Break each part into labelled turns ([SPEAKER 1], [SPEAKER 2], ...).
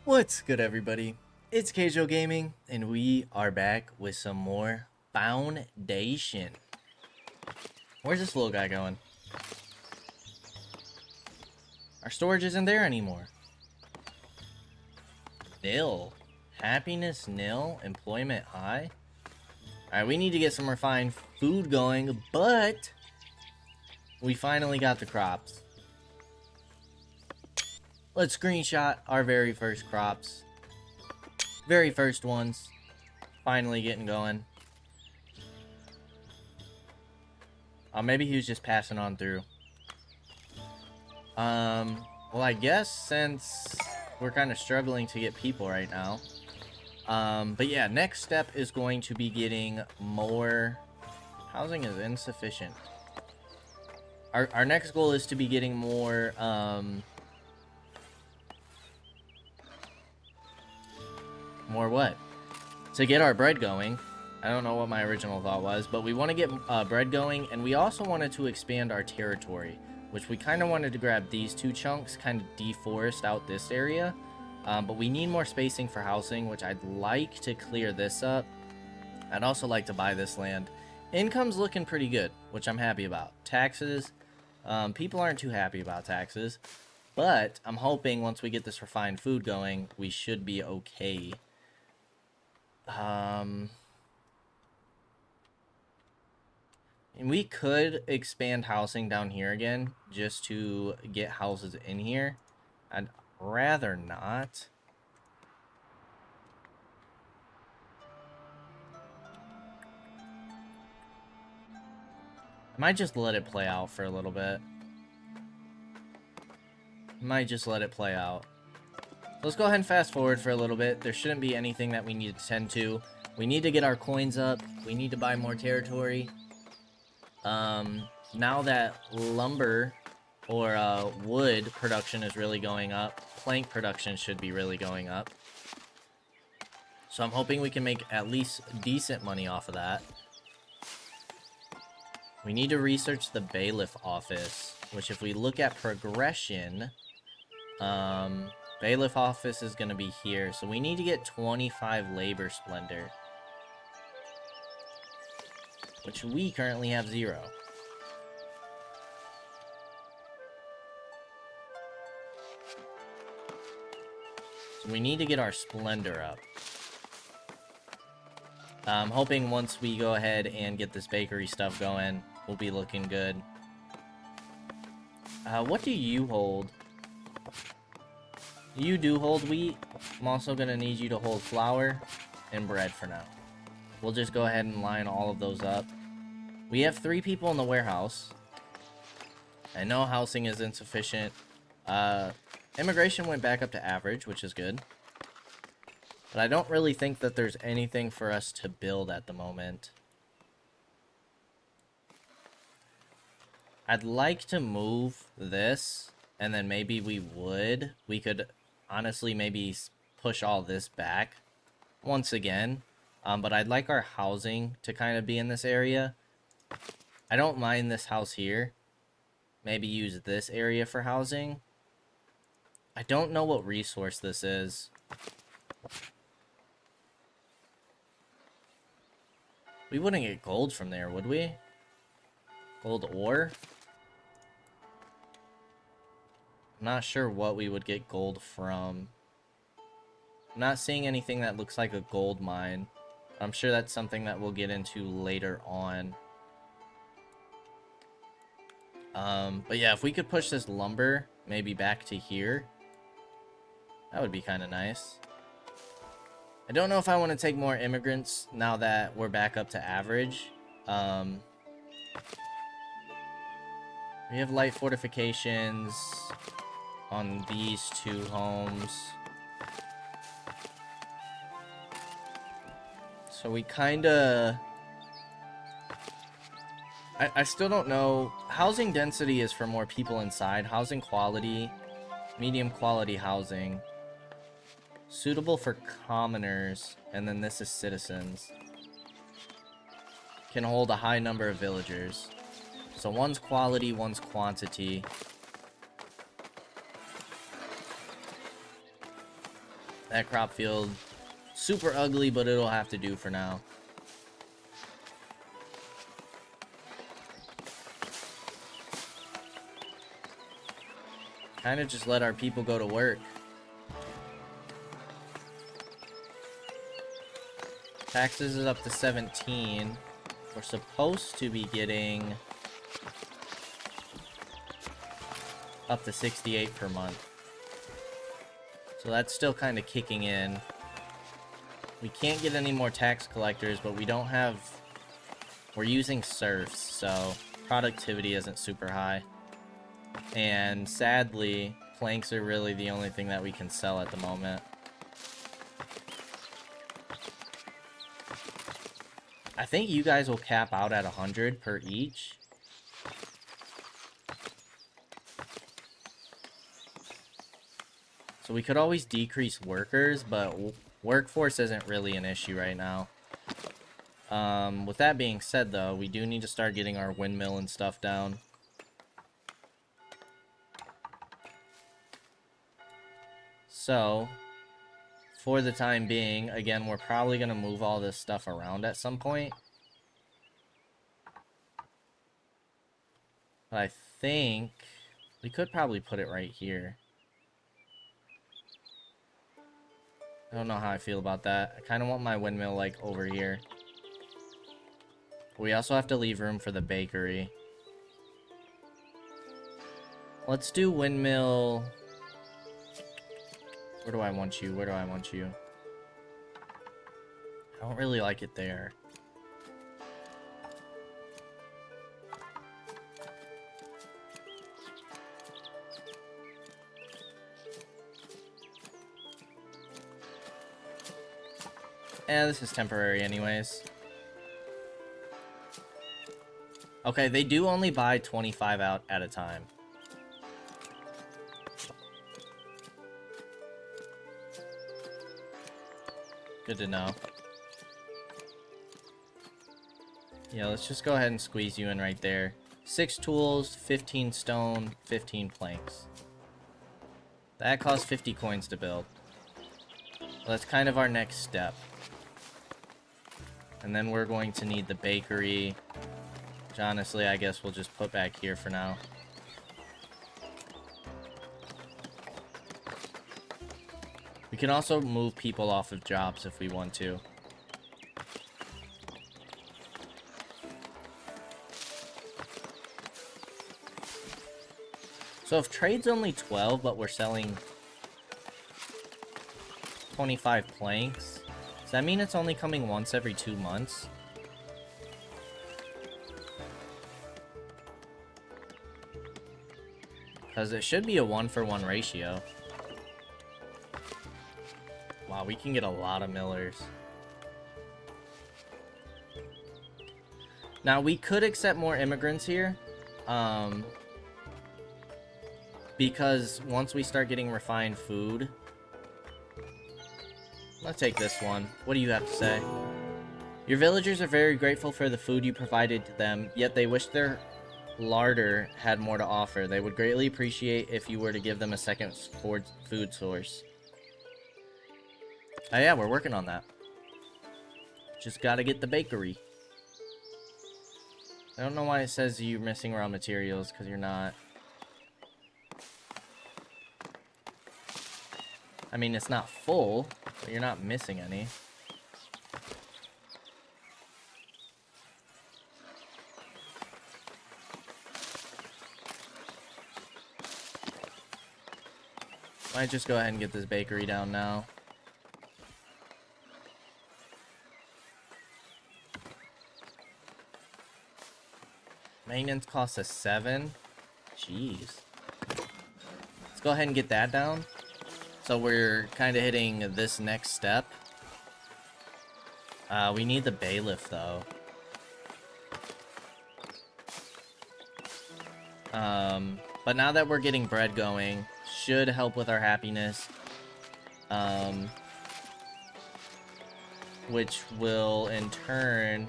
[SPEAKER 1] What's good, everybody? It's Kaige-O Gaming, and we are back with some more Foundation. Where's this little guy going? Our storage isn't there anymore. Nil. Happiness nil. Employment high. Alright, we need to get some refined food going, but we finally got the crops. Let's screenshot our very first crops. Very first ones. Finally getting going. Maybe he was just passing on through. Well, I guess since we're kind of struggling to get people right now. But yeah, next step is going to be getting more... Housing is insufficient. Our next goal is to be getting more, More what? To get our bread going. I don't know what my original thought was, but we want to get bread going, and we also wanted to expand our territory, which we kind of wanted to grab these two chunks, kind of deforest out this area. But we need more spacing for housing, which I'd like to clear this up. I'd also like to buy this land. Income's looking pretty good, which I'm happy about. Taxes, people aren't too happy about taxes, but I'm hoping once we get this refined food going, we should be okay. And we could expand housing down here again, just to get houses in here. I'd rather not. I might just let it play out for a little bit. Might just let it play out. Let's go ahead and fast forward for a little bit. There shouldn't be anything that we need to tend to. We need to get our coins up. We need to buy more territory. Now that lumber or wood production is really going up, plank production should be really going up. So I'm hoping we can make at least decent money off of that. We need to research the bailiff office, which if we look at progression, bailiff office is going to be here. So we need to get 25 labor splendor, which we currently have 0. So we need to get our splendor up. I'm hoping once we go ahead and get this bakery stuff going, we'll be looking good. What do you hold? You do hold wheat. I'm also going to need you to hold flour and bread for now. We'll just go ahead and line all of those up. We have 3 people in the warehouse. I know housing is insufficient. Immigration went back up to average, which is good. But I don't really think that there's anything for us to build at the moment. I'd like to move this, and then maybe we could honestly maybe push all this back once again. But I'd like our housing to kind of be in this area. I don't mind this house here. Maybe use this area for housing. I don't know what resource this is. We wouldn't get gold from there, would we? Gold ore? I'm not sure what we would get gold from. I'm not seeing anything that looks like a gold mine. I'm sure that's something that we'll get into later on. But yeah, if we could push this lumber maybe back to here, that would be kind of nice. I don't know if I want to take more immigrants now that we're back up to average. We have light fortifications on these 2 homes. So we kind of... I still don't know. Housing density is for more people inside. Housing quality, medium quality housing. Suitable for commoners, and then this is citizens. Can hold a high number of villagers. So one's quality, one's quantity. That crop field, super ugly, but it'll have to do for now. Kind of just let our people go to work. Taxes is up to 17. We're supposed to be getting up to 68 per month. So that's still kind of kicking in. We can't get any more tax collectors, but we don't have... We're using serfs, so productivity isn't super high. And sadly, planks are really the only thing that we can sell at the moment. I think you guys will cap out at 100 per each. So we could always decrease workers, but workforce isn't really an issue right now. With that being said, though, we do need to start getting our windmill and stuff down. So, for the time being, again, we're probably going to move all this stuff around at some point. But I think we could probably put it right here. I don't know how I feel about that. I kind of want my windmill, like, over here. We also have to leave room for the bakery. Let's do windmill... Where do I want you? Where do I want you? I don't really like it there. This is temporary anyways. Okay, they do only buy 25 out at a time. Good to know. Yeah, let's just go ahead and squeeze you in right there. 6 tools, 15 stone, 15 planks. That costs 50 coins to build. That's kind of our next step. And then we're going to need the bakery, which honestly I guess we'll just put back here for now. We can also move people off of jobs if we want to. So if trade's only 12, but we're selling 25 planks, does that mean it's only coming once every 2 months? Because it should be a 1-for-1 ratio. Wow, we can get a lot of millers. Now, we could accept more immigrants here. Because once we start getting refined food... Let's take this one. What do you have to say? Your villagers are very grateful for the food you provided to them, yet they wish their larder had more to offer. They would greatly appreciate if you were to give them a second food source. Oh yeah, we're working on that. Just gotta get the bakery. I don't know why it says you're missing raw materials, because you're not. I mean, it's not full, but you're not missing any. Might just go ahead and get this bakery down now. Maintenance costs us 7. Jeez. Let's go ahead and get that down. So we're kind of hitting this next step. We need the bailiff, though. But now that we're getting bread going, should help with our happiness. Which will, in turn...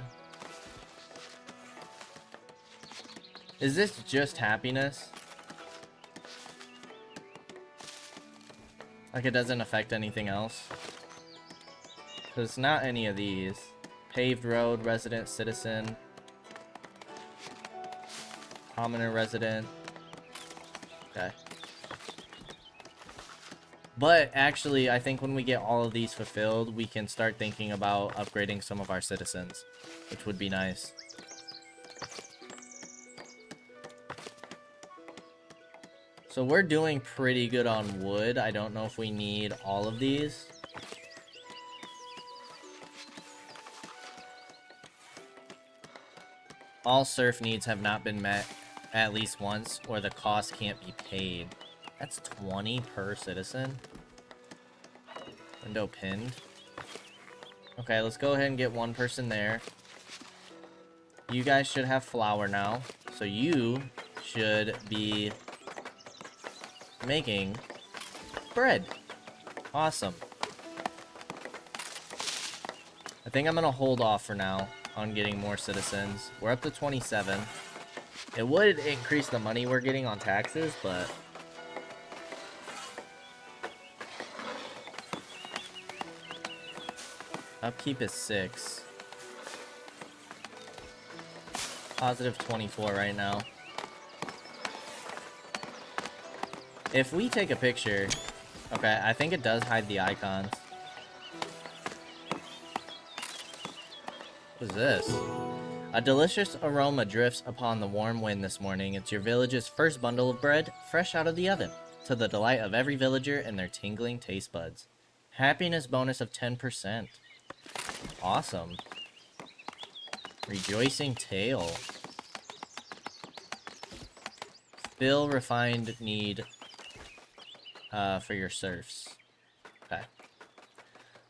[SPEAKER 1] Is this just happiness? Like it doesn't affect anything else. Because it's not any of these. Paved road, resident, citizen. Commoner, resident. Okay. But actually, I think when we get all of these fulfilled, we can start thinking about upgrading some of our citizens, which would be nice. So we're doing pretty good on wood. I don't know if we need all of these. All surf needs have not been met at least once, or the cost can't be paid. That's 20 per citizen. Window pinned. Okay, let's go ahead and get one person there. You guys should have flour now. So you should be making bread. Awesome. I think I'm gonna hold off for now on getting more citizens. We're up to 27. It would increase the money we're getting on taxes, but upkeep is 6. Positive 24 right now. If we take a picture... Okay, I think it does hide the icons. What is this? A delicious aroma drifts upon the warm wind this morning. It's your village's first bundle of bread, fresh out of the oven, to the delight of every villager and their tingling taste buds. Happiness bonus of 10%. Awesome. Rejoicing tale. Fill refined need for your serfs. Okay.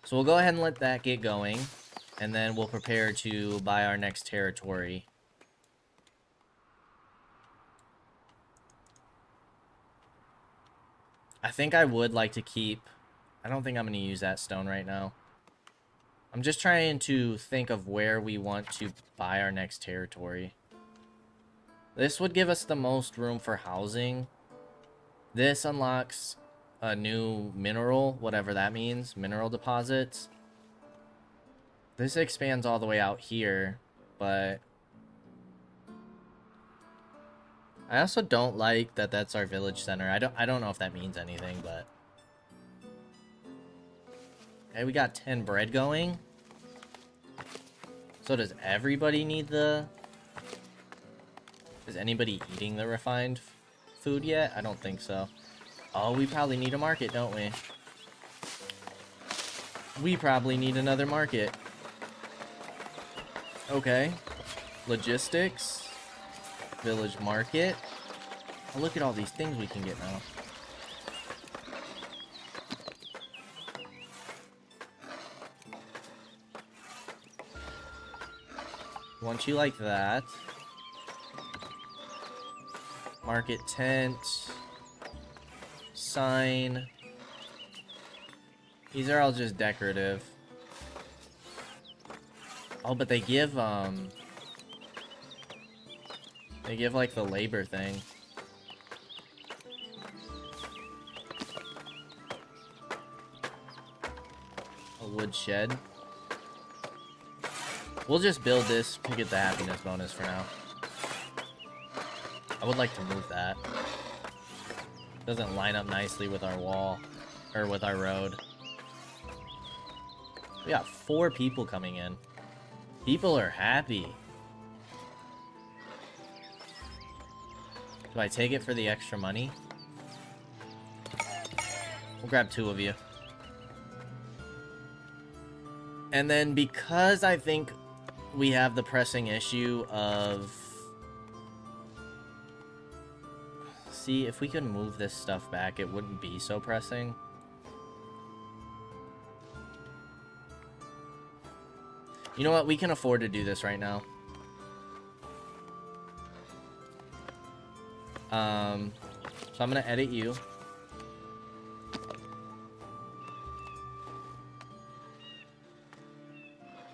[SPEAKER 1] So we'll go ahead and let that get going. And then we'll prepare to buy our next territory. I think I would like to keep... I don't think I'm going to use that stone right now. I'm just trying to think of where we want to buy our next territory. This would give us the most room for housing. This unlocks a new mineral, whatever that means. Mineral deposits. This expands all the way out here, but I also don't like that that's our village center. I don't know if that means anything, but okay, we got 10 bread going. So does everybody need the... Is anybody eating the refined food yet? I don't think so. Oh, we probably need a market, don't we? We probably need another market. Okay. Logistics. Village market. Oh, look at all these things we can get now. Want you like that. Market tent. Sign. These are all just decorative. Oh, but they give like the labor thing. A wood shed. We'll just build this to get the happiness bonus for now. I would like to move that. Doesn't line up nicely with our wall, or with our road. We got 4 people coming in. People are happy. Do I take it for the extra money? We'll grab 2 of you. And then because I think we have the pressing issue of... See, if we could move this stuff back, it wouldn't be so pressing. You know what? We can afford to do this right now. So I'm gonna edit you.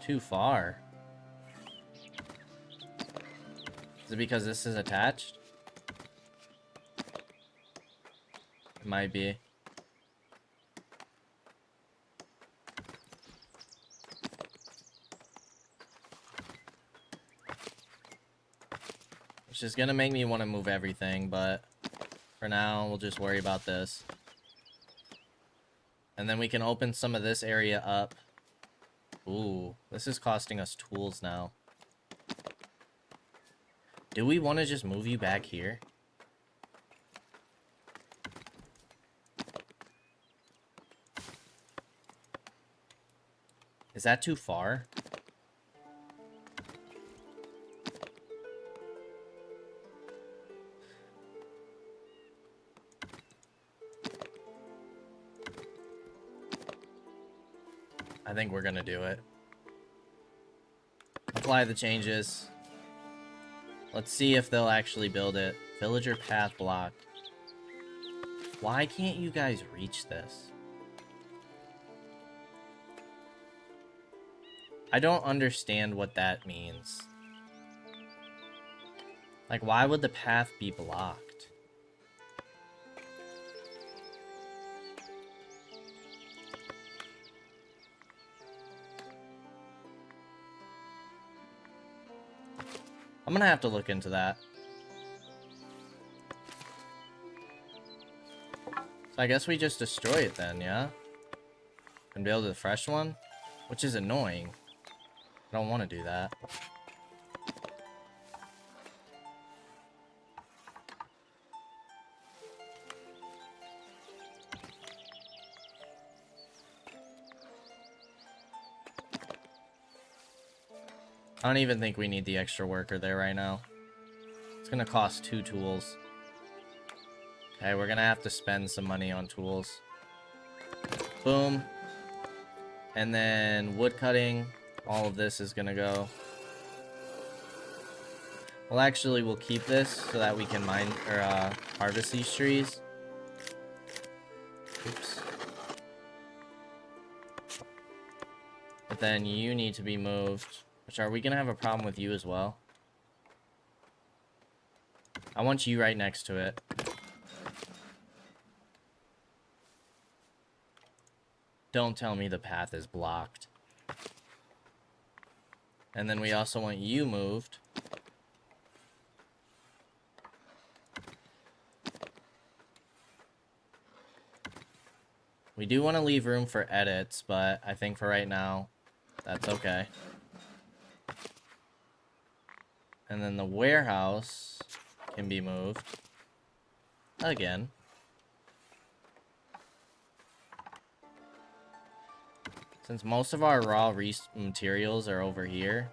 [SPEAKER 1] Too far. Is it because this is attached? It might be. Which is gonna make me want to move everything, but for now, we'll just worry about this. And then we can open some of this area up. Ooh, this is costing us tools now. Do we want to just move you back here? Is that too far? I think we're gonna do it. Apply the changes. Let's see if they'll actually build it. Villager path blocked. Why can't you guys reach this? I don't understand what that means. Like, why would the path be blocked? I'm gonna have to look into that. So I guess we just destroy it then, yeah? And build a fresh one? Which is annoying. I don't want to do that. I don't even think we need the extra worker there right now. It's gonna cost 2 tools. Okay, we're gonna have to spend some money on tools. Boom. And then wood cutting. All of this is gonna go. Well, actually, we'll keep this so that we can mine or harvest these trees. Oops. But then you need to be moved. Which, are we gonna have a problem with you as well? I want you right next to it. Don't tell me the path is blocked. And then we also want you moved. We do want to leave room for edits, but I think for right now, that's okay. And then the warehouse can be moved. Again. Since most of our raw materials are over here.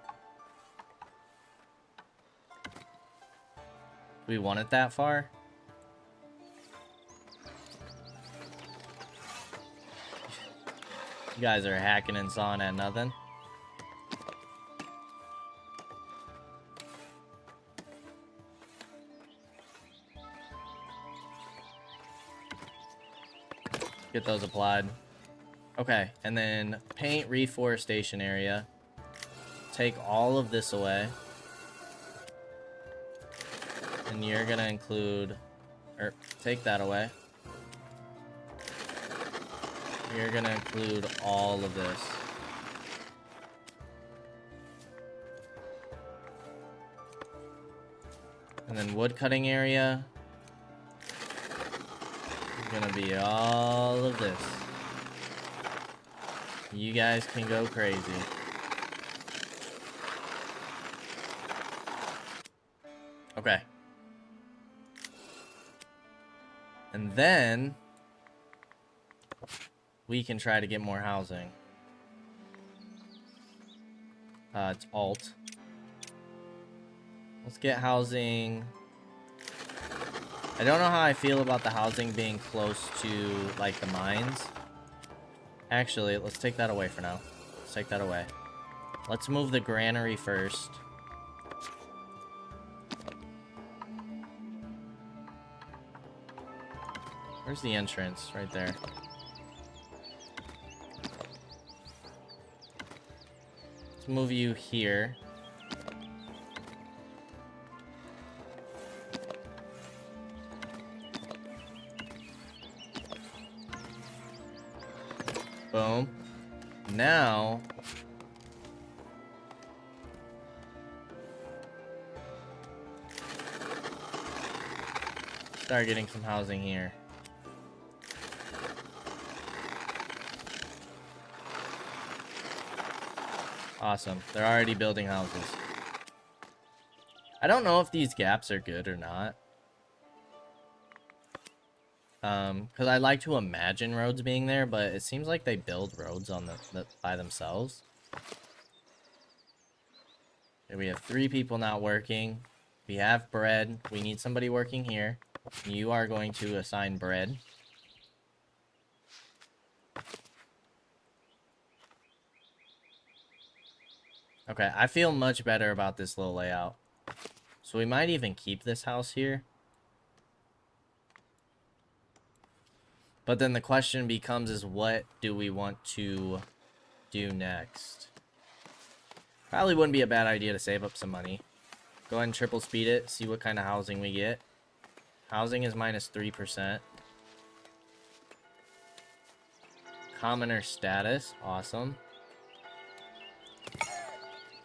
[SPEAKER 1] Do we want it that far? You guys are hacking and sawing at nothing. Get those applied. Okay, and then paint reforestation area. Take all of this away. And you're gonna include, or take that away. You're gonna include all of this. And then wood cutting area. Is gonna be all of this. You guys can go crazy. Okay. And then we can try to get more housing. It's alt. Let's get housing. I don't know how I feel about the housing being close to, like, the mines. Actually, let's take that away for now. Let's take that away. Let's move the granary first. Where's the entrance? Right there. Let's move you here. Boom. Now, start getting some housing here. Awesome. They're already building houses. I don't know if these gaps are good or not. Because I like to imagine roads being there, but it seems like they build roads on by themselves. Okay, we have 3 people not working. We have bread. We need somebody working here. You are going to assign bread. Okay, I feel much better about this little layout. So we might even keep this house here. But then the question becomes is what do we want to do next? Probably wouldn't be a bad idea to save up some money. Go ahead and triple speed it, see what kind of housing we get. Housing is minus 3%. Commoner status, awesome.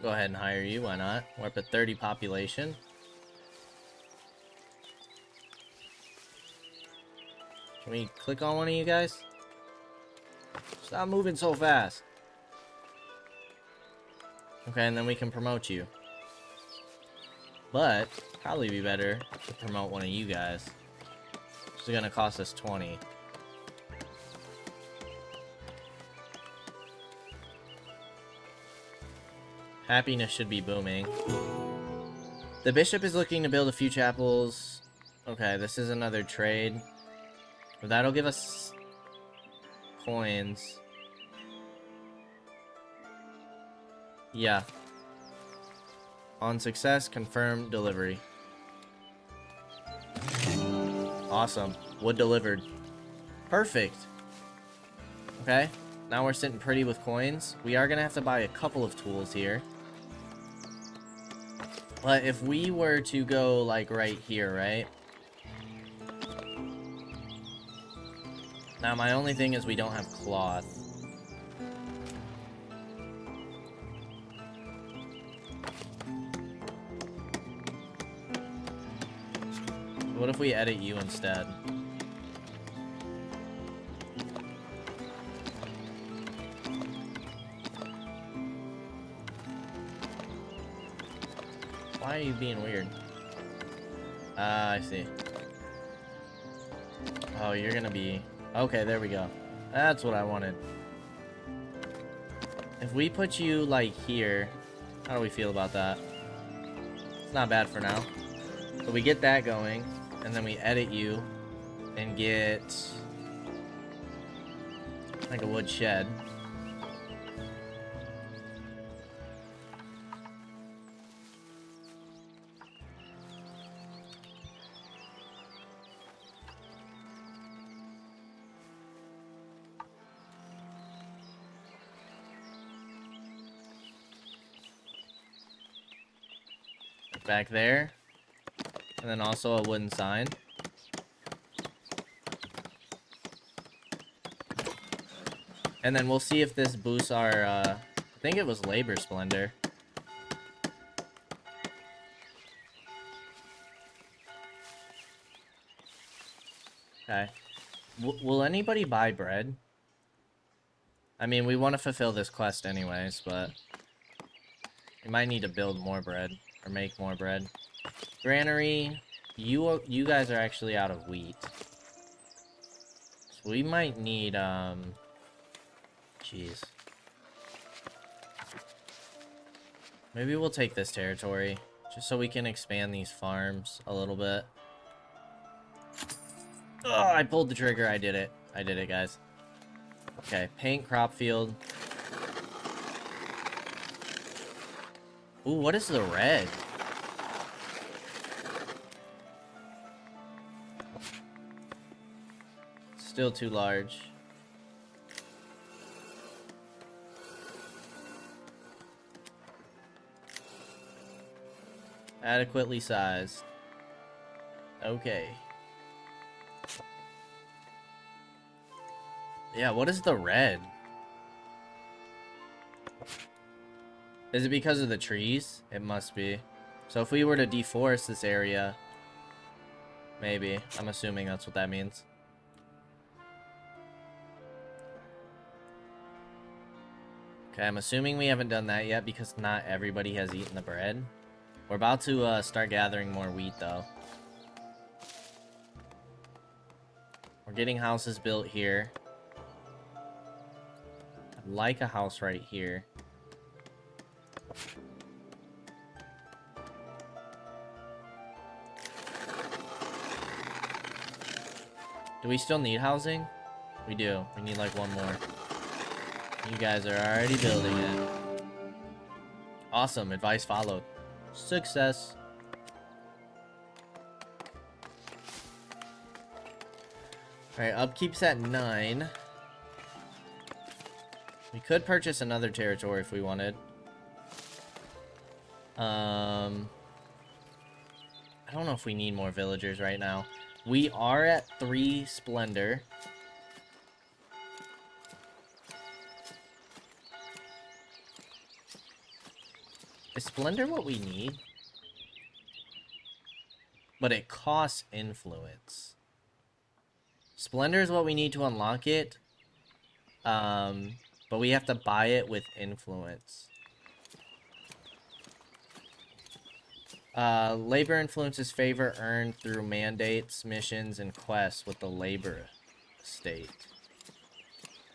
[SPEAKER 1] Go ahead and hire you, why not? We're up at 30 population. Can we click on one of you guys? Stop moving so fast. Okay, and then we can promote you. But, probably be better to promote one of you guys. This is gonna cost us 20. Happiness should be booming. The bishop is looking to build a few chapels. Okay, this is another trade. But that'll give us coins. Yeah. On success, confirm delivery. Awesome. Wood delivered. Perfect. Okay. Now we're sitting pretty with coins. We are going to have to buy a couple of tools here. But if we were to go, like, right here, right? Now, my only thing is we don't have cloth. What if we edit you instead? Why are you being weird? Ah, I see. Oh, you're gonna be... Okay, there we go. That's what I wanted. If we put you, like, here... How do we feel about that? It's not bad for now. So we get that going, and then we edit you, and get... like a wood shed. Back there. And then also a wooden sign. And then we'll see if this boosts our, I think it was labor splendor. Okay. Will anybody buy bread? I mean, we want to fulfill this quest anyways, but... we might need to build more bread. Or make more bread. Granary, you guys are actually out of wheat. So we might need, jeez. Maybe we'll take this territory, just so we can expand these farms a little bit. Oh, I pulled the trigger, I did it. I did it, guys. Okay, paint crop field. Ooh, what is the red? Still too large. Adequately sized. Okay. Yeah, what is the red? Is it because of the trees? It must be. So if we were to deforest this area... Maybe. I'm assuming that's what that means. Okay, I'm assuming we haven't done that yet because not everybody has eaten the bread. We're about to start gathering more wheat, though. We're getting houses built here. I'd like a house right here. Do we still need housing? We do. We need like one more. You guys are already building it. Awesome. Advice followed. Success. Alright, upkeep's at 9. We could purchase another territory if we wanted. I don't know if we need more villagers right now. We are at 3 splendor. Is splendor what we need? But it costs influence. Splendor is what we need to unlock it. But we have to buy it with influence. Labor influences favor earned through mandates, missions, and quests with the labor state.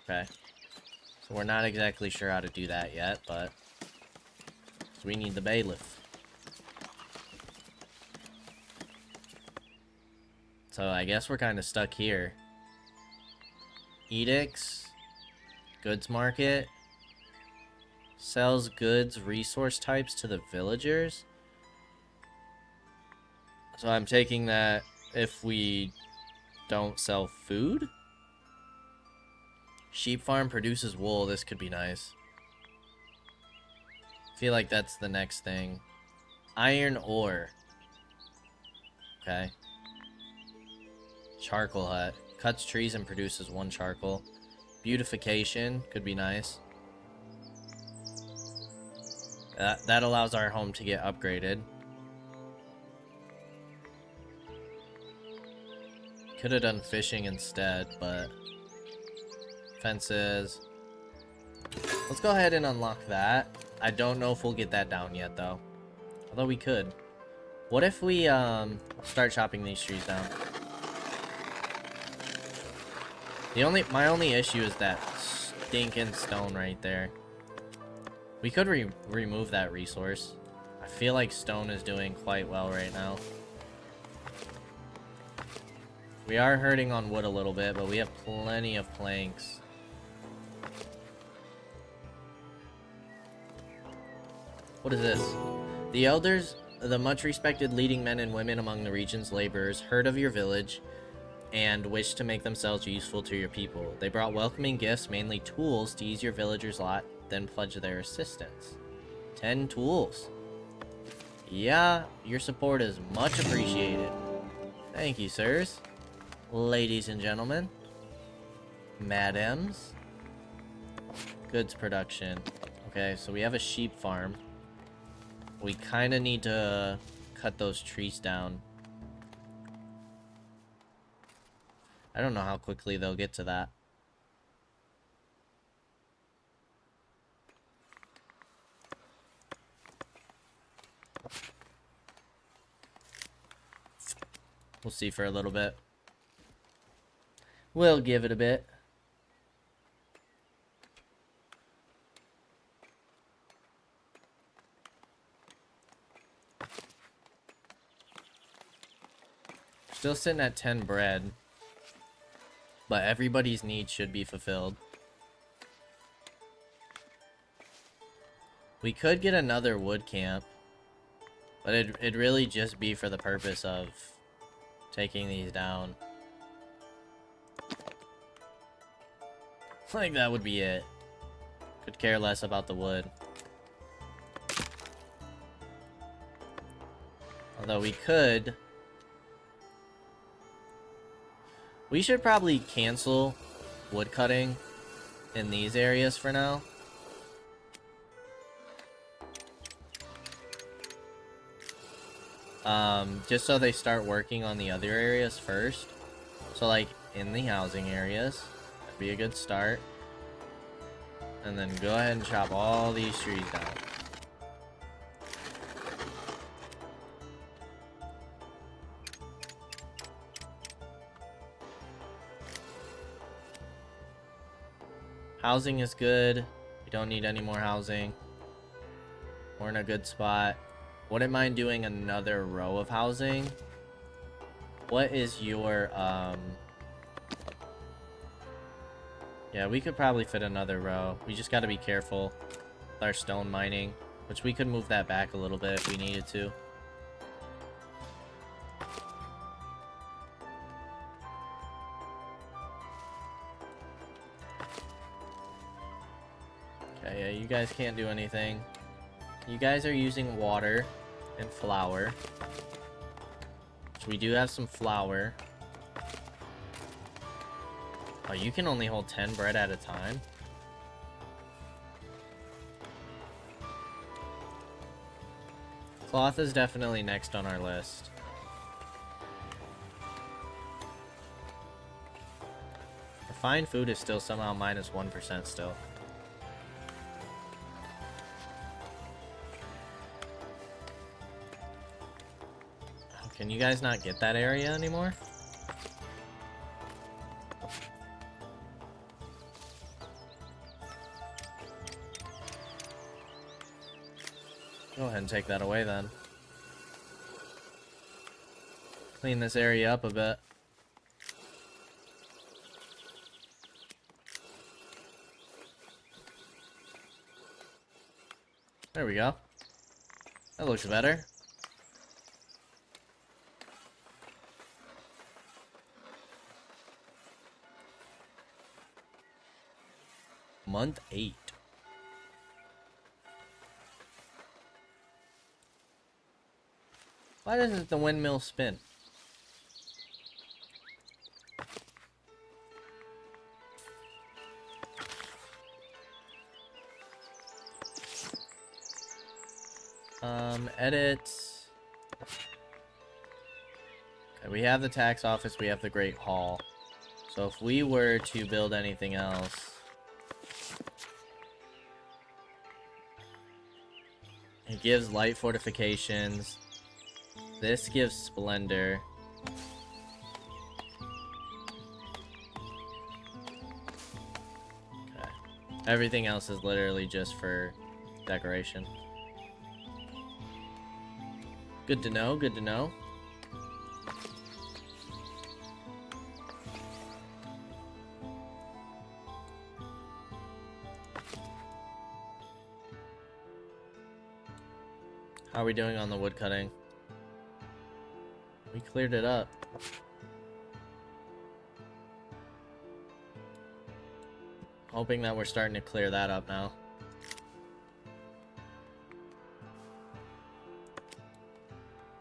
[SPEAKER 1] Okay. So we're not exactly sure how to do that yet, but... So we need the bailiff. So I guess we're kind of stuck here. Edicts. Goods market. Sells goods resource types to the villagers. So I'm taking that if we don't sell food. Sheep farm produces wool. This could be nice. I feel like that's the next thing. Iron ore. Okay. Charcoal hut. Cuts trees and produces 1 charcoal. Beautification. Could be nice. That allows our home to get upgraded. Could have done fishing instead, but... Fences. Let's go ahead and unlock that. I don't know if we'll get that down yet, though. Although we could. What if we, start chopping these trees down? My only issue is that stinking stone right there. We could remove that resource. I feel like stone is doing quite well right now. We are hurting on wood a little bit, but we have plenty of planks. What is this? The elders, the much respected leading men and women among the region's laborers, heard of your village and wished to make themselves useful to your people. They brought welcoming gifts, mainly tools, to ease your villagers' lot, then pledged their assistance. 10 tools. Yeah, your support is much appreciated. Thank you, sirs. Ladies and gentlemen. Madams. Goods production. Okay, so we have a sheep farm. We kind of need to cut those trees down. I don't know how quickly they'll get to that. We'll see for a little bit. We'll give it a bit. Still sitting at 10 bread. But everybody's needs should be fulfilled. We could get another wood camp. But it'd really just be for the purpose of taking these down. Like, that would be it. Could care less about the wood. Although we could... We should probably cancel wood cutting in these areas for now. Just so they start working on the other areas first. So like in the housing areas, that'd be a good start. And then go ahead and chop all these trees down. Housing is good. We don't need any more housing. We're in a good spot. Wouldn't mind doing another row of housing. What is your, yeah, we could probably fit another row. We just gotta be careful with our stone mining, which we could move that back a little bit if we needed to. Okay, yeah, you guys can't do anything. You guys are using water and flour. Which we do have some flour. Oh, you can only hold 10 bread at a time? Cloth is definitely next on our list. Refined food is still somehow minus 1% still. Can you guys not get that area anymore? Go ahead and take that away then. Clean this area up a bit. There we go. That looks better. Month 8. Why doesn't the windmill spin? Edit. Okay, we have the tax office, we have the Great Hall. So if we were to build anything else... It gives light fortifications. This gives splendor. Okay. Everything else is literally just for decoration. Good to know, good to know. How are we doing on the wood cutting? We cleared it up. Hoping that we're starting to clear that up now.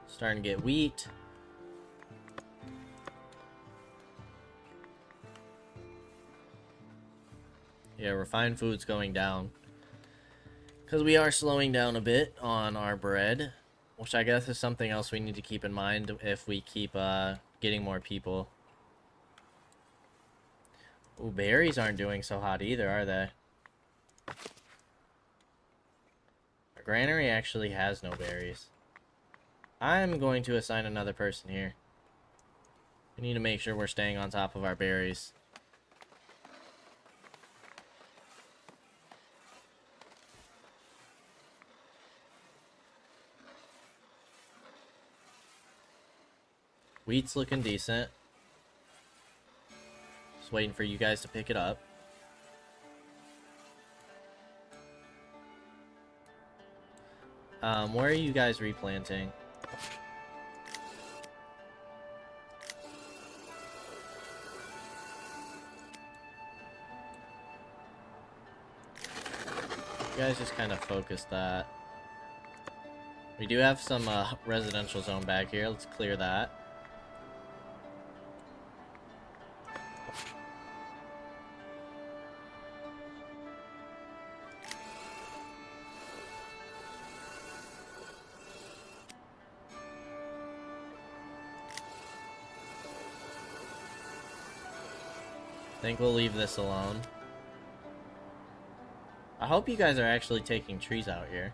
[SPEAKER 1] Starting to get wheat. Yeah, refined food's going down. Because we are slowing down a bit on our bread. Which I guess is something else we need to keep in mind if we keep getting more people. Ooh, berries aren't doing so hot either, are they? Our granary actually has no berries. I'm going to assign another person here. We need to make sure we're staying on top of our berries. Wheat's looking decent. Just waiting for you guys to pick it up. Where are you guys replanting? You guys just kind of focus that. We do have some residential zone back here. Let's clear that. think we'll leave this alone. I hope you guys are actually taking trees out here.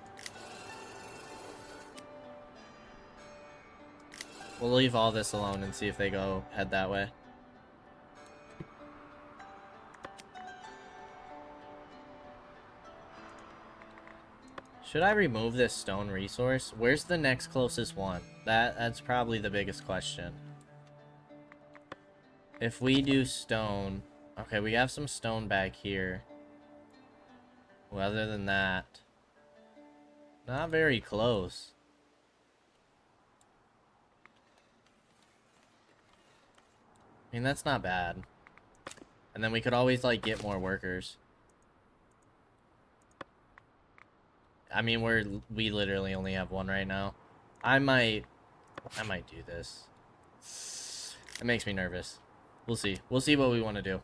[SPEAKER 1] We'll leave all this alone and see if they head that way. Should I remove this stone resource? Where's the next closest one? That's probably the biggest question. If we do stone... Okay, we have some stone back here. Well, other than that... Not very close. I mean, that's not bad. And then we could always, like, get more workers. I mean, we literally only have one right now. I might do this. It makes me nervous. We'll see. We'll see what we want to do.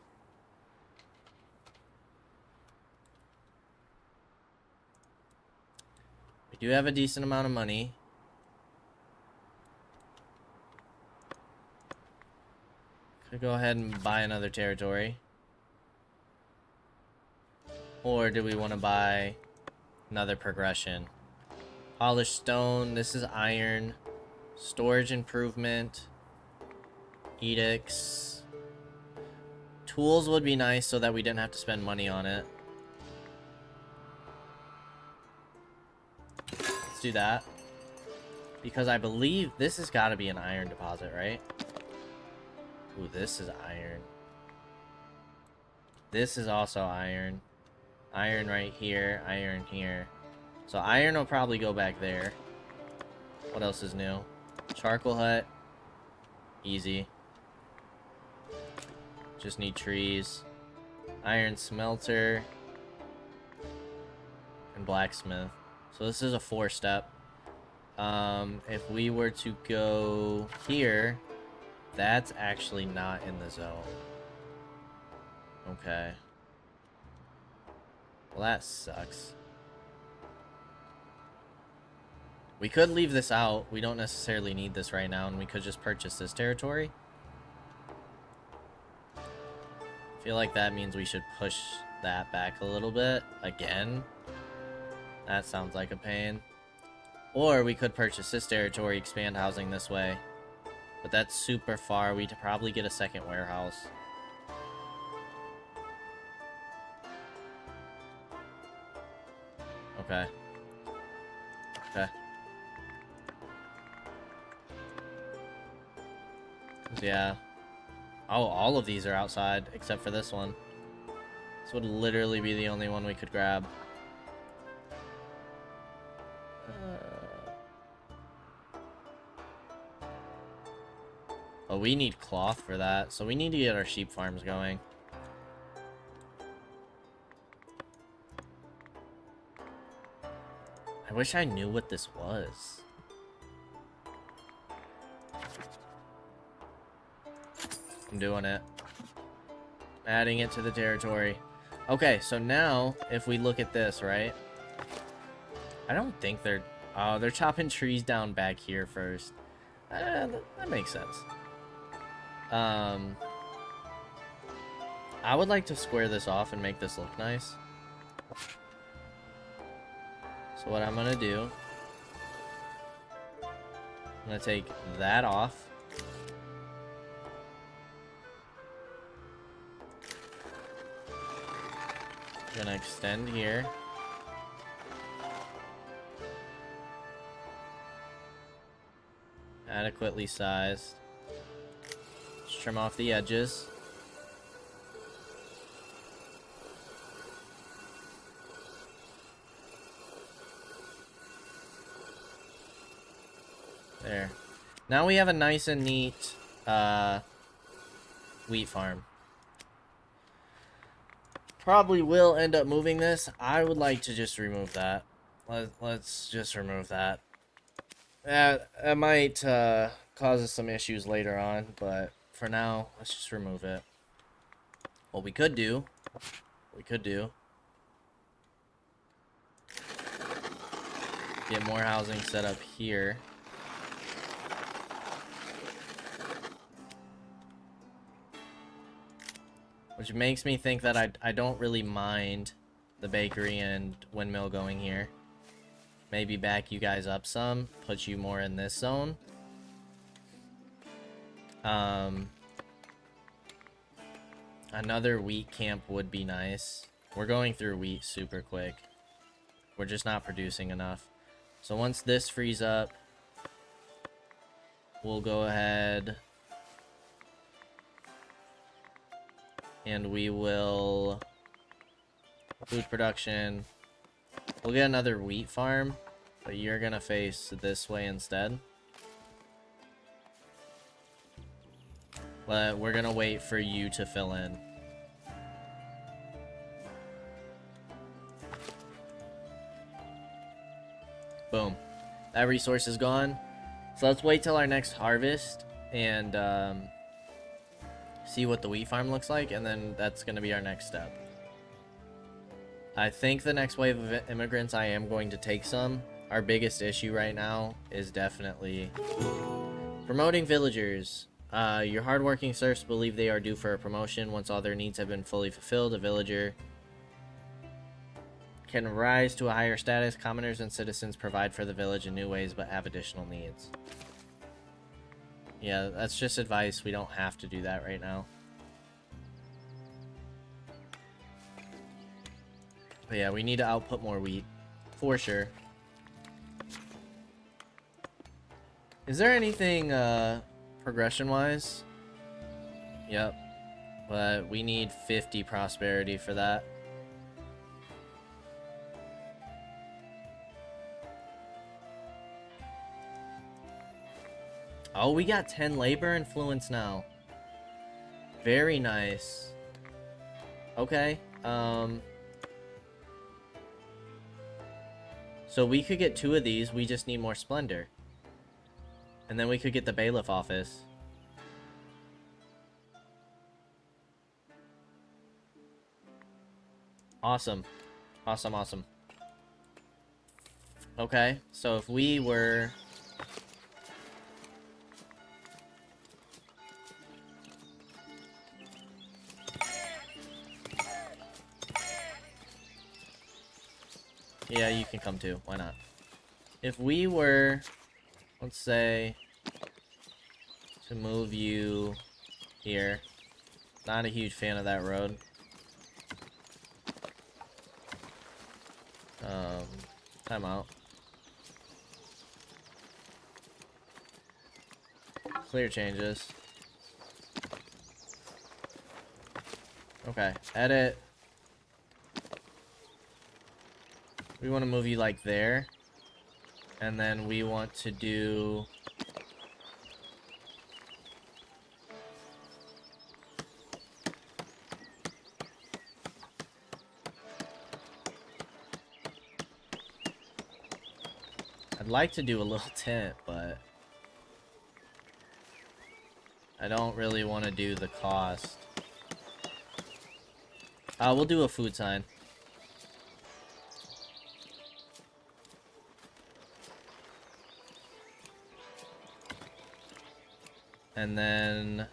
[SPEAKER 1] We do have a decent amount of money. Could go ahead and buy another territory. Or do we want to buy another progression? Polished stone. This is iron. Storage improvement. Edicts. Tools would be nice so that we didn't have to spend money on it. Let's do that. Because I believe this has got to be an iron deposit, right? Ooh, this is iron. This is also iron. Iron right here. Iron here. So iron will probably go back there. What else is new? Charcoal hut. Easy. Just need trees. Iron smelter. And blacksmith. So this is a 4-step. If we were to go here, that's actually not in the zone. Okay. Well, that sucks. We could leave this out. We don't necessarily need this right now, and we could just purchase this territory. I feel like that means we should push that back a little bit. Again. That sounds like a pain. Or we could purchase this territory, expand housing this way. But that's super far. We'd probably get a second warehouse. Okay. Okay. Yeah. Oh, all of these are outside, except for this one. This would literally be the only one we could grab. Oh, we need cloth for that, so we need to get our sheep farms going. I wish I knew what this was. I'm doing it. Adding it to the territory. Okay, so now, if we look at this, right? I don't think they're... Oh, they're chopping trees down back here first. That makes sense. I would like to square this off and make this look nice. So what I'm gonna do... I'm gonna take that off. Gonna extend here. Adequately sized. Just trim off the edges. There. Now we have a nice and neat wheat farm. Probably will end up moving this. I would like to just remove that. Let's just remove that. That might cause us some issues later on, but for now, let's just remove it. What we could do, get more housing set up here. Which makes me think that I don't really mind the bakery and windmill going here. Maybe back you guys up some, put you more in this zone. Another wheat camp would be nice. We're going through wheat super quick. We're just not producing enough. So once this frees up, we'll go ahead and we will food production. We'll get another wheat farm, but you're gonna face this way instead. But we're gonna wait for you to fill in. Boom. That resource is gone. So let's wait till our next harvest and see what the wheat farm looks like, and then that's gonna be our next step. I think the next wave of immigrants, I am going to take some. Our biggest issue right now is definitely promoting villagers. Your hardworking serfs believe they are due for a promotion. Once all their needs have been fully fulfilled, a villager can rise to a higher status. Commoners and citizens provide for the village in new ways, but have additional needs. Yeah, that's just advice. We don't have to do that right now. But yeah, we need to output more wheat. For sure. Is there anything, progression-wise? Yep. But we need 50 prosperity for that. Oh, we got 10 labor influence now. Very nice. Okay. So we could get 2 of these. We just need more splendor. And then we could get the bailiff office. Awesome. Awesome, awesome. Okay, so if we were... Yeah, you can come too. Why not? If we were, let's say, to move you here. Not a huge fan of that road. Time out. Clear changes. Okay, edit. We want to move you like there. And then we want to do... I'd like to do a little tent, but... I don't really want to do the cost. We'll do a food sign. And then...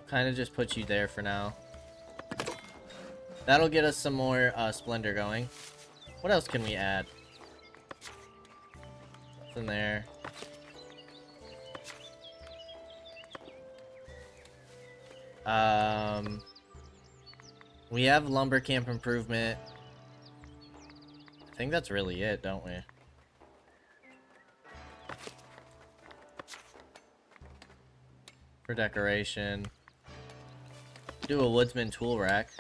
[SPEAKER 1] kind of just put you there for now. That'll get us some more splendor going. What else can we add? What's in there? We have lumber camp improvement. I think that's really it, don't we? For decoration. Do a woodsman tool rack.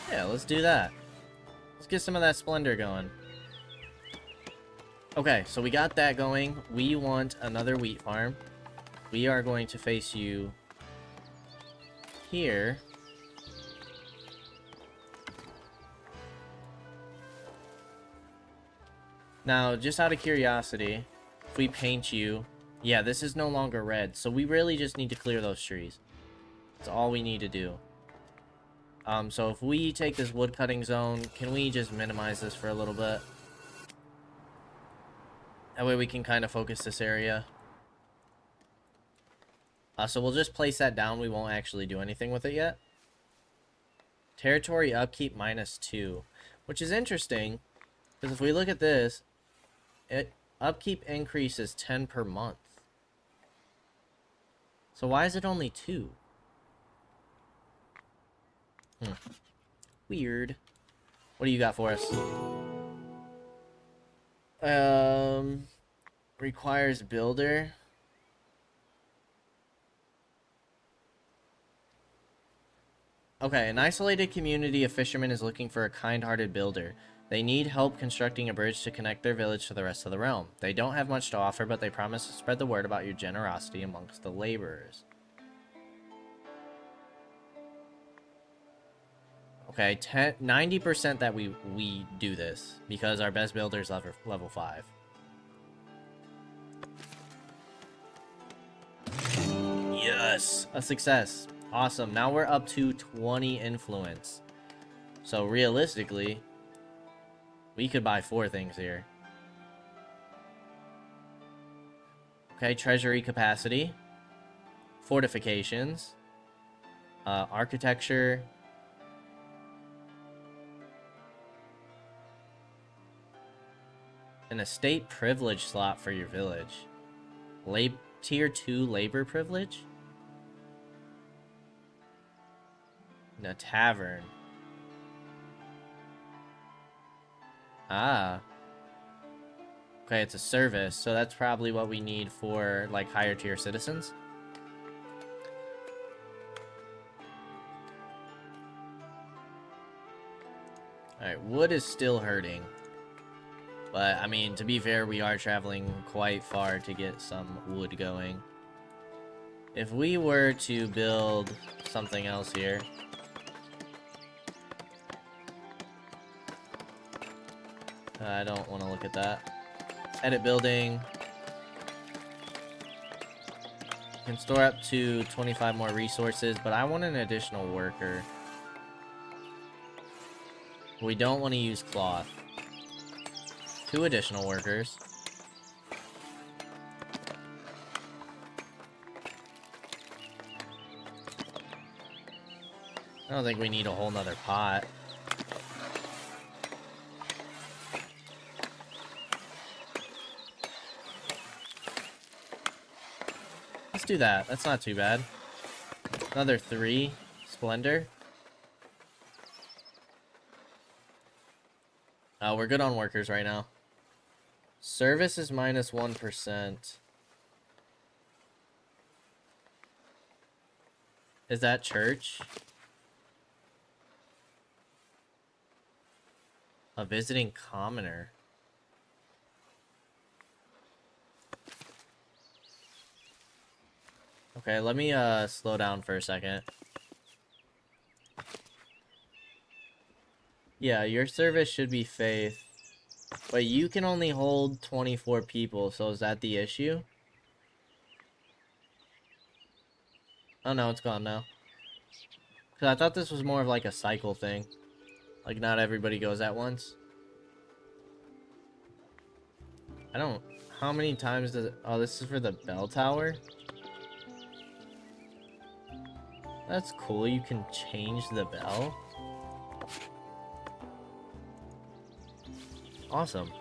[SPEAKER 1] Yeah, let's do that. get some of that splendor going. Okay, so we got that going. We want another wheat farm. We are going to face you here. Now, just out of curiosity, if we paint you... Yeah, this is no longer red, so we really just need to clear those trees. That's all we need to do. So if we take this wood cutting zone, can we just minimize this for a little bit? That way we can kind of focus this area. So we'll just place that down. We won't actually do anything with it yet. Territory upkeep -2, which is interesting, because if we look at this, upkeep increases 10 per month. So why is it only 2? Weird. What do you got for us? Requires builder. Okay, an isolated community of fishermen is looking for a kind-hearted builder. They need help constructing a bridge to connect their village to the rest of the realm. They don't have much to offer, but they promise to spread the word about your generosity amongst the laborers. Okay, 90% that we do this, because our best builder is level 5. Yes! A success. Awesome. Now we're up to 20 influence. So realistically, we could buy 4 things here. Okay, treasury capacity. Fortifications. Architecture. An estate privilege slot for your village. Tier 2 labor privilege? In a tavern. Ah. Okay, it's a service, so that's probably what we need for, like, higher tier citizens. Alright, wood is still hurting. But, I mean, to be fair, we are traveling quite far to get some wood going. If we were to build something else here... I don't want to look at that. Edit building. Can store up to 25 more resources, but I want an additional worker. We don't want to use cloth. 2 additional workers. I don't think we need a whole nother pot. Let's do that. That's not too bad. Another 3. Splendor. We're good on workers right now. Service is -1%. Is that church? A visiting commoner. Okay, let me slow down for a second. Yeah, your service should be faith. But you can only hold 24 people, so is that the issue? Oh no, it's gone now. Because I thought this was more of like a cycle thing. Like not everybody goes at once. I don't... How many times does it... Oh, this is for the bell tower? That's cool, you can change the bell. Awesome.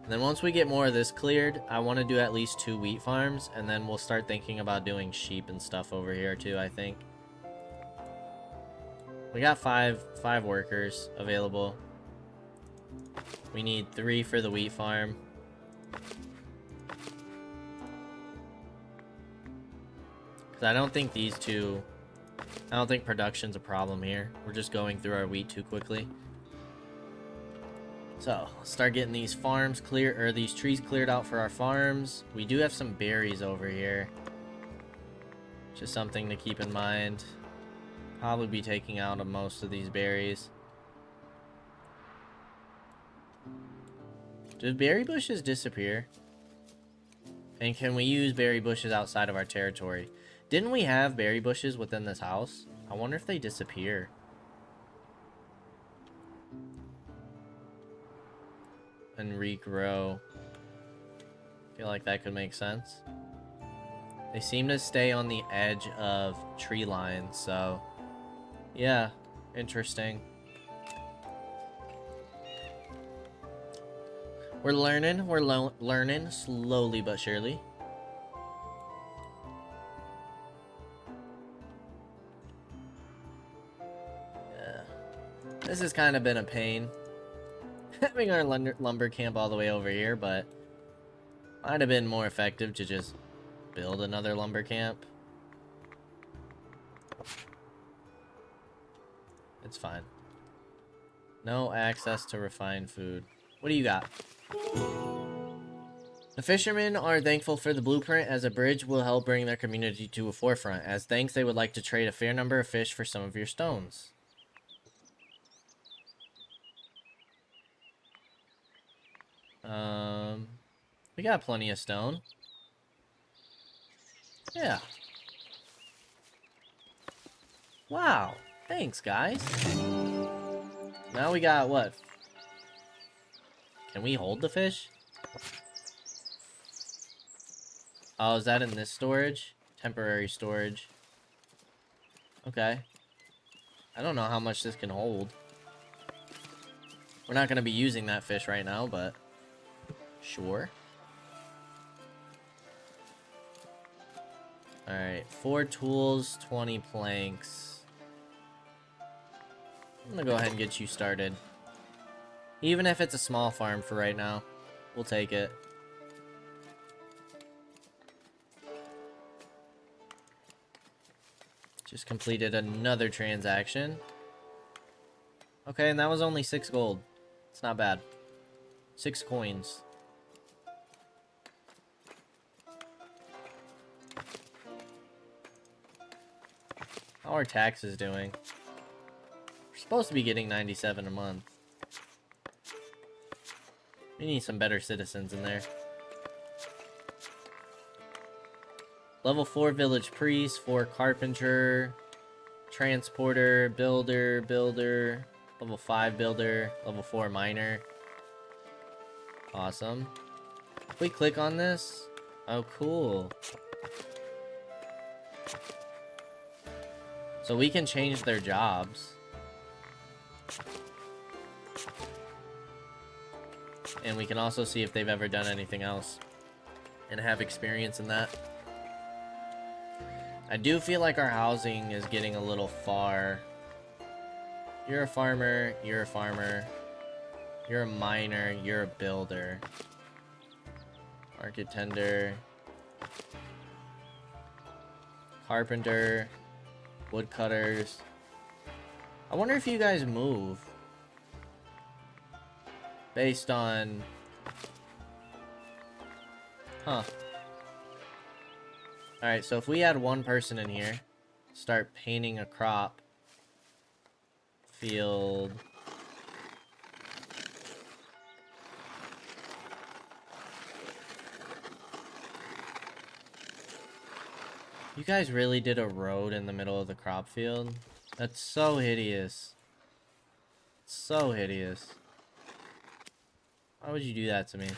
[SPEAKER 1] And then once we get more of this cleared, I want to do at least 2 wheat farms, and then we'll start thinking about doing sheep and stuff over here too, I think. We got 5 workers available. We need 3 for the wheat farm. Because I don't think these 2 I don't think production's a problem here. We're just going through our wheat too quickly. So, let's start getting these farms clear, or these trees cleared out for our farms. We do have some berries over here. Just something to keep in mind. Probably be taking out most of these berries. Did berry bushes disappear? And can we use berry bushes outside of our territory? Didn't we have berry bushes within this house? I wonder if they disappear. And regrow. I feel like that could make sense. They seem to stay on the edge of tree lines, so yeah, interesting. We're learning, learning slowly but surely. Yeah. This has kind of been a pain. Having our lumber camp all the way over here, but might have been more effective to just build another lumber camp. It's fine. No access to refined food. What do you got? The fishermen are thankful for the blueprint, as a bridge will help bring their community to a forefront. As thanks, they would like to trade a fair number of fish for some of your stones. We got plenty of stone. Yeah. Wow. Thanks, guys. Now we got what? Can we hold the fish? Oh, is that in this storage? Temporary storage. Okay. I don't know how much this can hold. We're not going to be using that fish right now, but sure. Alright, 4 tools, 20 planks. I'm gonna go ahead and get you started. Even if it's a small farm for right now, we'll take it. Just completed another transaction. Okay, and that was only 6 gold. It's not bad. 6 coins. How are taxes doing? We're supposed to be getting 97 a month. We need some better citizens in there. Level 4 village priest, 4 carpenter, transporter, builder, level 5 builder, level 4 miner. Awesome. If we click on this, oh cool. So we can change their jobs. And we can also see if they've ever done anything else and have experience in that. I do feel like our housing is getting a little far. You're a farmer, you're a farmer, you're a miner, you're a builder. Market tender. Carpenter. Woodcutters. I wonder if you guys move based on... Huh. Alright, so if we had one person in here, start painting a crop field. You guys really did a road in the middle of the crop field? That's so hideous. So hideous. Why would you do that to me?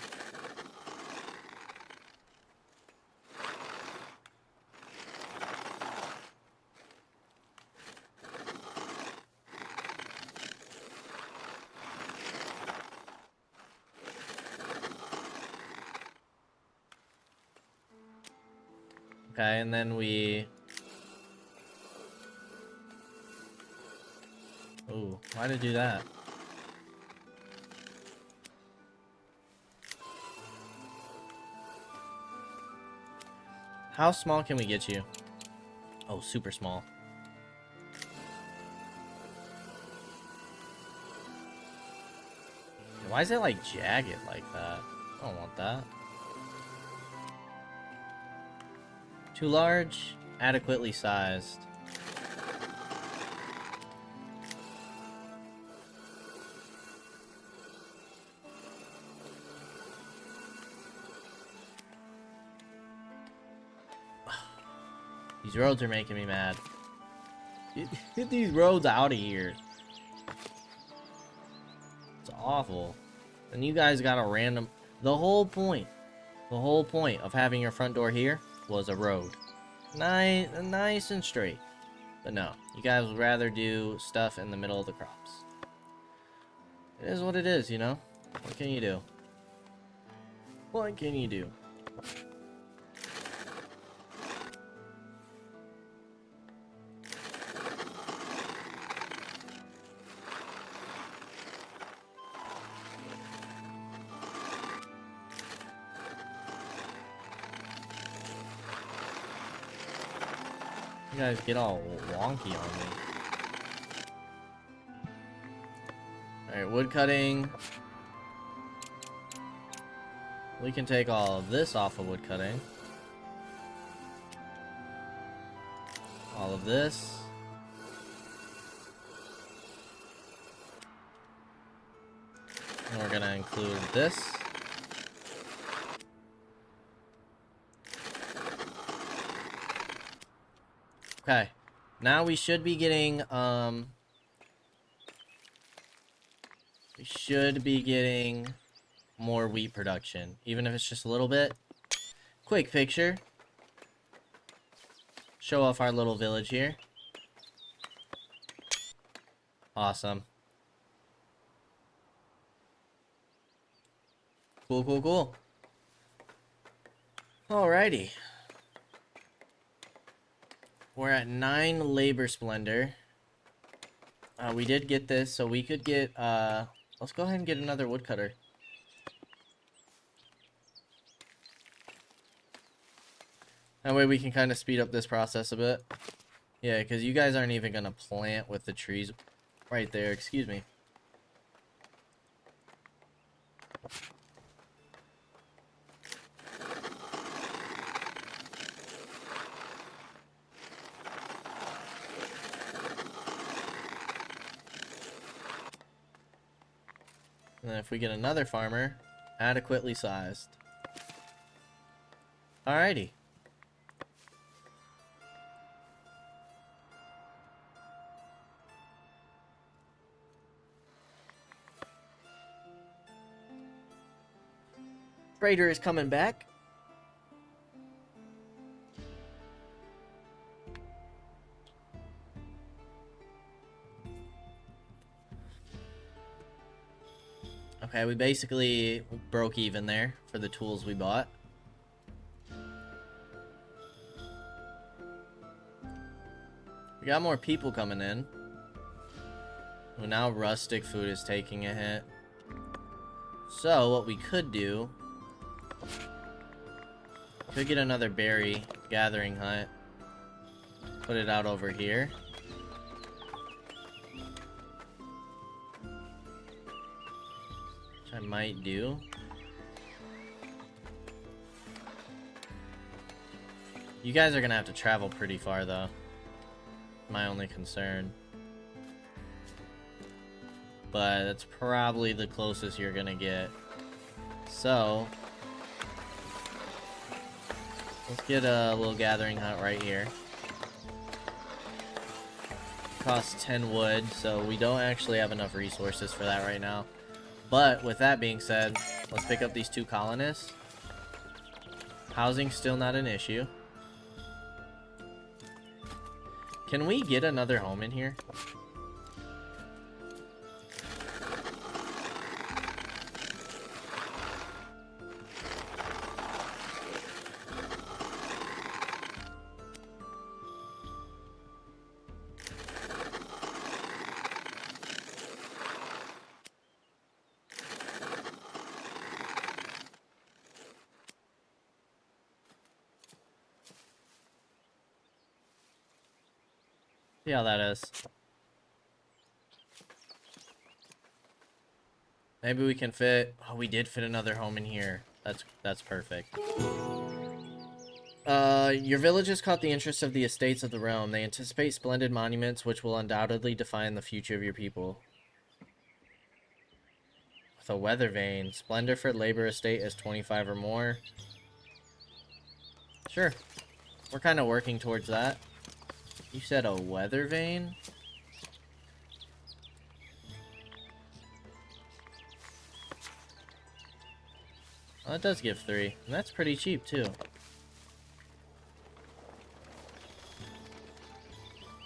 [SPEAKER 1] Okay, and then we... Ooh, why did it do that? How small can we get you? Oh, super small. Why is it like jagged like that? I don't want that. Too large, adequately sized. These roads are making me mad. Get these roads out of here. It's awful. And you guys got a random... The whole point of having your front door here was a road. Nice and straight. But no, you guys would rather do stuff in the middle of the crops. It is what it is, you know? What can you do? What can you do? You guys get all wonky on me. Alright, wood cutting. We can take all of this off of wood cutting. All of this. And we're gonna include this. Okay, now we should be getting, more wheat production, even if it's just a little bit. Quick picture. Show off our little village here. Awesome. Cool, cool, cool. Alrighty. We're at 9 labor splendor. We did get this, so we could get, let's go ahead and get another woodcutter. That way we can kind of speed up this process a bit. Yeah, because you guys aren't even going to plant with the trees right there. Excuse me. And then if we get another farmer, adequately sized. Alrighty. Freighter is coming back. Okay, we basically broke even there for the tools we bought. We got more people coming in. Well, now rustic food is taking a hit. So, what we could do... Could get another berry gathering hut. Put it out over here. I might do. You guys are gonna have to travel pretty far though. My only concern. But that's probably the closest you're gonna get. So let's get a little gathering hut right here. Costs 10 wood, so we don't actually have enough resources for that right now. But with that being said, let's pick up these 2 colonists. Housing's still not an issue. Can we get another home in here? See how that is. Maybe we can fit... Oh, we did fit another home in here. That's perfect. Your villages caught the interest of the estates of the realm. They anticipate splendid monuments which will undoubtedly define the future of your people. With a weather vane. Splendor for labor estate is 25 or more. Sure. We're kind of working towards that. You said a weather vane? Well, that does give 3. And that's pretty cheap, too.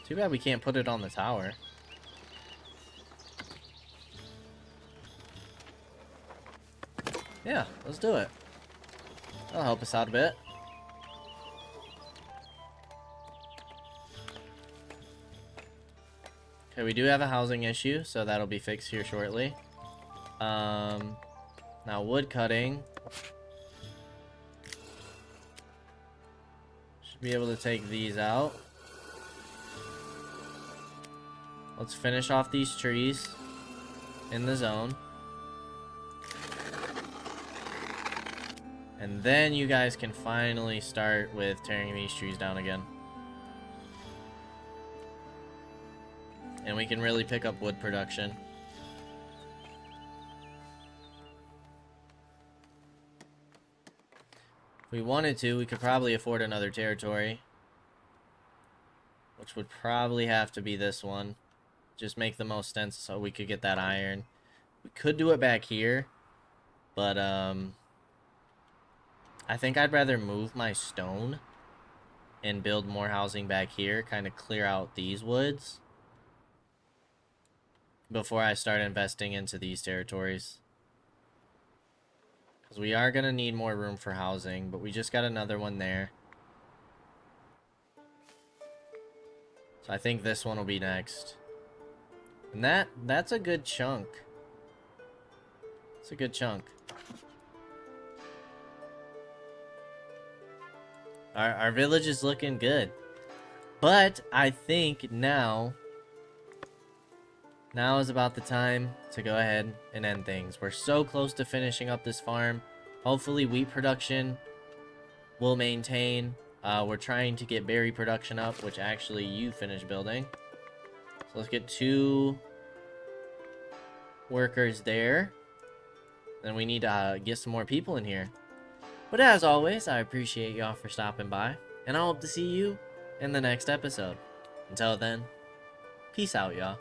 [SPEAKER 1] Too bad we can't put it on the tower. Yeah, let's do it. That'll help us out a bit. Okay, we do have a housing issue, so that'll be fixed here shortly. Now wood cutting. Should be able to take these out. Let's finish off these trees in the zone. And then you guys can finally start with tearing these trees down again. And we can really pick up wood production. If we wanted to, we could probably afford another territory. Which would probably have to be this one. Just make the most sense so we could get that iron. We could do it back here. But, I think I'd rather move my stone and build more housing back here. Kind of clear out these woods before I start investing into these territories. Because we are going to need more room for housing, but we just got another one there. So I think this one will be next. And that's a good chunk. It's a good chunk. Our village is looking good. But I think now is about the time to go ahead and end things. We're so close to finishing up this farm. Hopefully wheat production will maintain. We're trying to get berry production up, which actually you finished building. So let's get 2 workers there. Then we need to get some more people in here. But as always, I appreciate y'all for stopping by, and I hope to see you in the next episode. Until then, peace out, y'all.